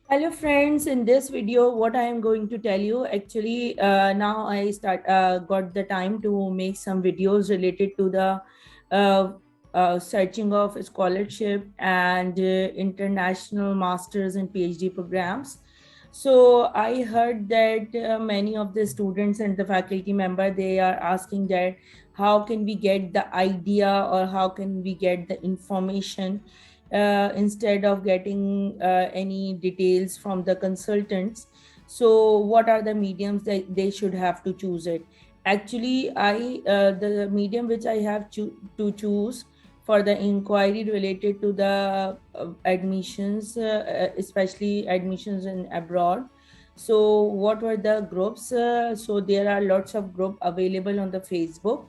Hello friends, in this video what I am going to tell you, actually now I start got the time to make some videos related to the uh, searching of scholarship and international masters and PhD programs. So I heard that many of the students and the faculty member, they are asking that how can we get the idea or how can we get the information instead of getting any details from the consultants. So what are the mediums that they should have to choose it? Actually, I the medium which I have to choose for the inquiry related to the admissions, especially admissions in abroad. So what were the groups? So there are lots of group available on the Facebook,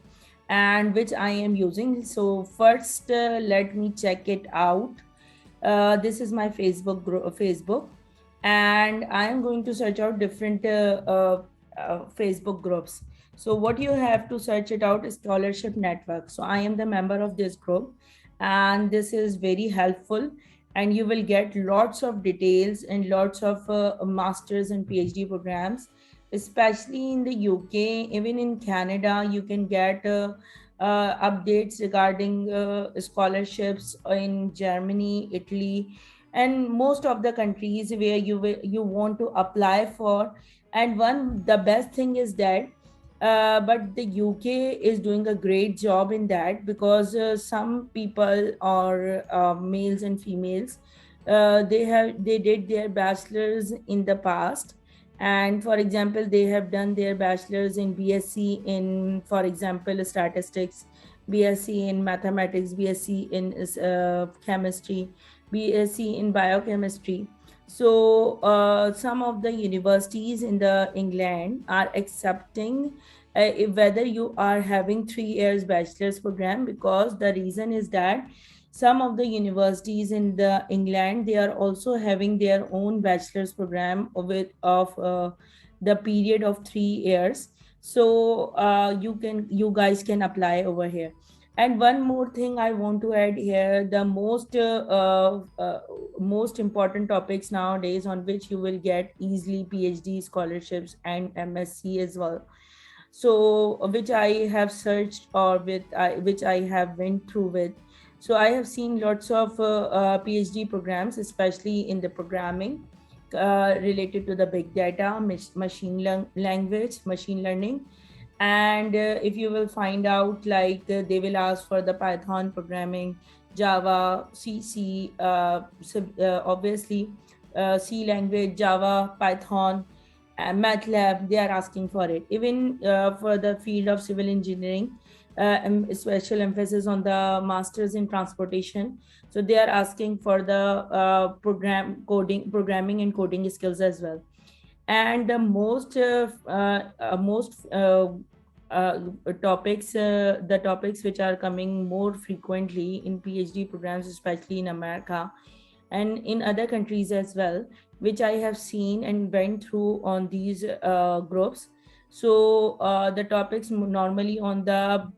and which I am using. So first, let me check it out. This is my Facebook, and I am going to search out different Facebook groups. So what you have to search it out is Scholarship Network. So I am the member of this group, and this is very helpful. And you will get lots of details and lots of masters and PhD programs, especially in the UK. Even in Canada, you can get updates regarding scholarships in Germany, Italy, and most of the countries where you want to apply for. And one the best thing is that but the UK is doing a great job in that, because some people or males and females, they did their bachelors in the past, and for example they have done their bachelors in BSc in, for example, statistics, BSc in mathematics, BSc in chemistry, BSc in biochemistry. So some of the universities in the England are accepting whether you are having 3 years bachelor's program, because the reason is that some of the universities in the England, they are also having their own bachelor's program of the period of 3 years. So you guys can apply over here. And one more thing I want to add here: the most important topics nowadays on which you will get easily PhD scholarships and MSc as well. So which I have searched, or which I have went through with. So I have seen lots of PhD programs, especially in the programming related to the big data, language, machine learning. And if you will find out, like they will ask for the Python programming, Java, C, obviously C language, Java, Python, MATLAB, they are asking for it. Even for the field of civil engineering, special emphasis on the masters in transportation. So they are asking for the programming and coding skills as well. And the most uh, topics, the topics which are coming more frequently in PhD programs, especially in America and in other countries as well, which I have seen and went through on these groups. So the topics normally on the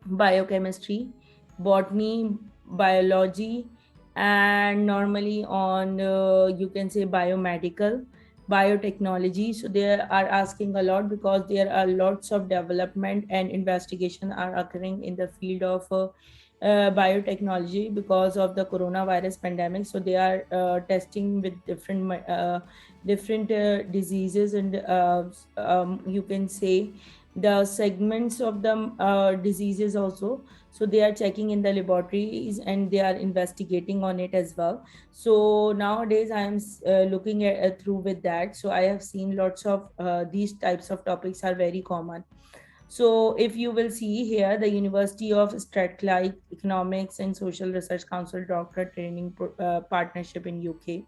biochemistry, botany, biology, and normally on you can say biomedical, biotechnology. So they are asking a lot, because there are lots of development and investigation are occurring in the field of biotechnology because of the coronavirus pandemic. So they are testing with different diseases, and you can say the segments of the diseases also. So they are checking in the laboratories and they are investigating on it as well. So nowadays I am looking at through with that. So I have seen lots of these types of topics are very common. So if you will see here, the University of Strathclyde Economics and Social Research Council Doctorate Training Partnership in UK.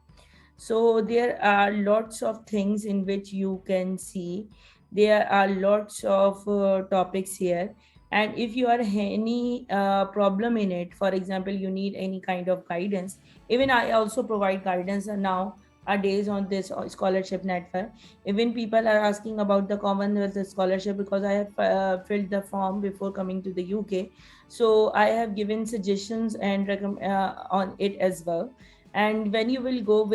So there are lots of things in which you can see. There are lots of topics here. And if you are any problem in it, for example, you need any kind of guidance, even I also provide guidance now days on this scholarship network. Even people are asking about the Commonwealth scholarship, because I have filled the form before coming to the UK. So I have given suggestions and on it as well. And when you will go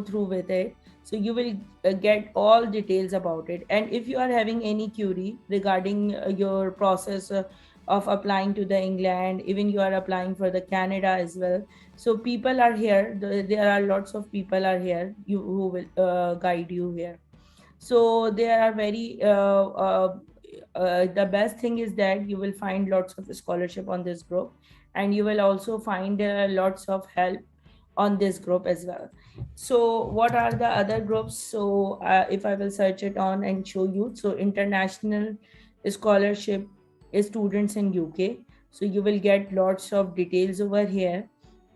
through with it, so you will get all details about it. And if you are having any query regarding your process of applying to the England, even you are applying for the Canada as well, so people are here. There are lots of people are here who will guide you here. So there are very the best thing is that you will find lots of scholarship on this group, and you will also find lots of help on this group as well. So what are the other groups? So if I will search it on and show you, so international scholarship students in UK, so you will get lots of details over here,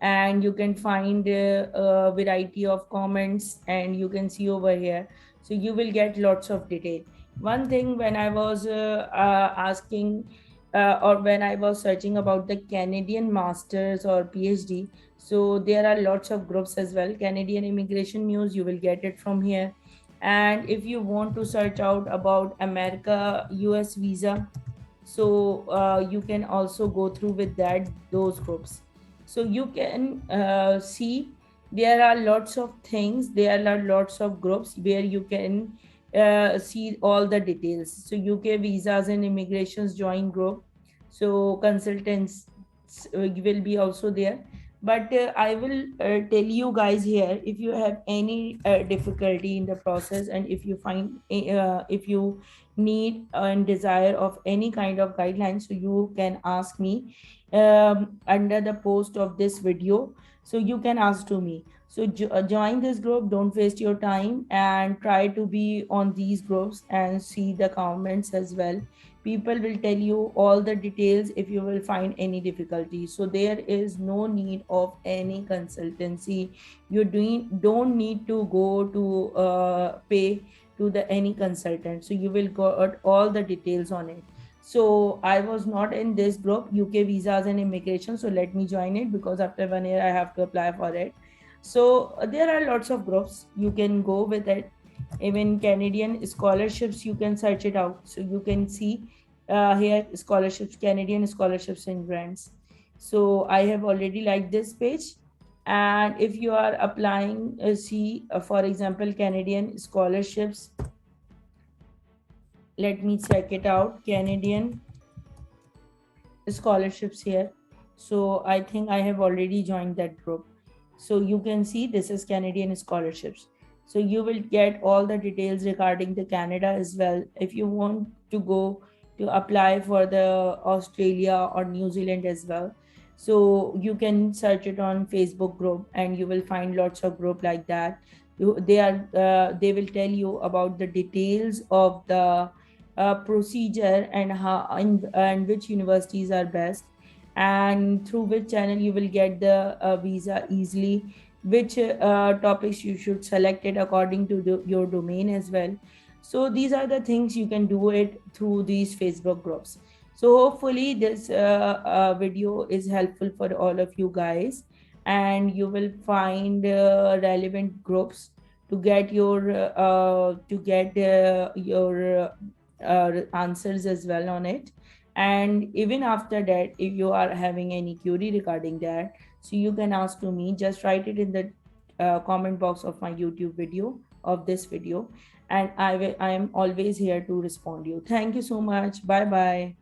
and you can find a variety of comments, and you can see over here, so you will get lots of detail. One thing, when I was asking or when I was searching about the Canadian masters or PhD, so there are lots of groups as well. Canadian immigration news, you will get it from here. And if you want to search out about America US visa, so you can also go through with that, those groups. So you can see there are lots of things, there are lots of groups where you can see all the details. So UK visas and immigrations join group, so consultants will be also there. But I will tell you guys here, if you have any difficulty in the process, and if you find if you need and desire of any kind of guidelines, so you can ask me under the post of this video, so you can ask to me. So join this group, don't waste your time, and try to be on these groups and see the comments as well. People will tell you all the details if you will find any difficulty. So there is no need of any consultancy. You don't need to go to pay to the any consultant, so you will got all the details on it. So I was not in this group, UK visas and immigration, so let me join it, because after 1 year I have to apply for it. So there are lots of groups, you can go with it. Even Canadian scholarships, you can search it out, so you can see here scholarships, Canadian scholarships and grants. So I have already liked this page. And if you are applying, see for example Canadian scholarships, let me check it out, Canadian scholarships here. So I think I have already joined that group. So you can see this is Canadian scholarships. So you will get all the details regarding the Canada as well. If you want to go to apply for the Australia or New Zealand as well, so you can search it on Facebook group, and you will find lots of group like that. They will tell you about the details of the procedure, and how and which universities are best, and through which channel you will get the visa easily, which topics you should select it according to your domain as well. So these are the things you can do it through these Facebook groups. So hopefully this video is helpful for all of you guys, and you will find relevant groups to get your answers as well on it. And even after that, if you are having any query regarding that, so you can ask to me, just write it in the comment box of my YouTube video, of this video, and I am always here to respond you. Thank you so much. Bye bye.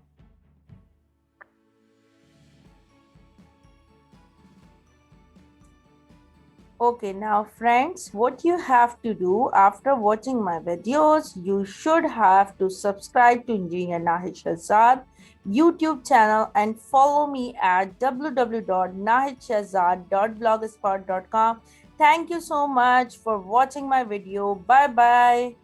Okay, now friends, what you have to do after watching my videos, you should have to subscribe to Engineer Nahid Shahzad YouTube channel and follow me at www.nahidshahzad.blogspot.com. Thank you so much for watching my video. Bye bye.